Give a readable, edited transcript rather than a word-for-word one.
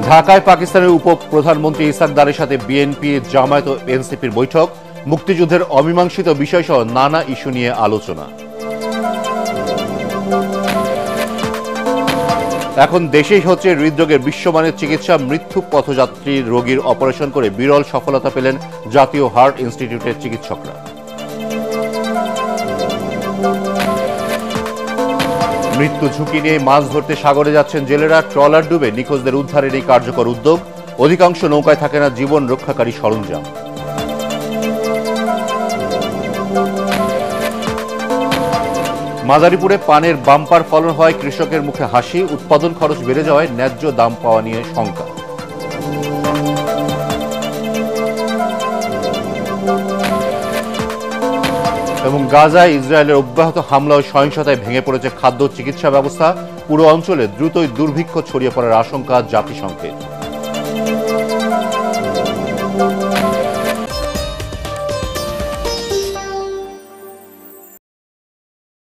ঢাকায় পাকিস্তানের উপপ্রধানমন্ত্রী ইসহাক দারের সাথে বিএনপি, জামায়াত ও এনসিপির বৈঠক। মুক্তিযুদ্ধের অমীমাংসিত বিষয়সহ নানা ইস্যু নিয়ে আলোচনা। এখন দেশেই হচ্ছে হৃদরোগের বিশ্বমানের চিকিৎসা। মৃত্যু পথযাত্রী রোগীর অপারেশন করে বিরল সফলতা পেলেন জাতীয় হার্ট ইনস্টিটিউটের চিকিৎসকরা। মৃত্যু ঝুঁকি নিয়ে মাছ ধরতে সাগরে যাচ্ছেন জেলেরা। ট্রলার ডুবে নিখোঁজদের উদ্ধারের এই কার্যকর উদ্যোগ। অধিকাংশ নৌকায় থাকে না জীবন রক্ষাকারী সরঞ্জাম। মাদারীপুরে পানের বাম্পার ফলন হয়, কৃষকের মুখে হাসি। উৎপাদন খরচ বেড়ে যাওয়ায় ন্যায্য দাম পাওয়া নিয়ে শঙ্কা। এবং গাজায় ইসরায়েলের অব্যাহত হামলা ও সহিংসতায় ভেঙে পড়েছে খাদ্য চিকিৎসা ব্যবস্থা। পুরো অঞ্চলে দ্রুতই দুর্ভিক্ষ ছড়িয়ে পড়ার আশঙ্কা জাতিসংঘের।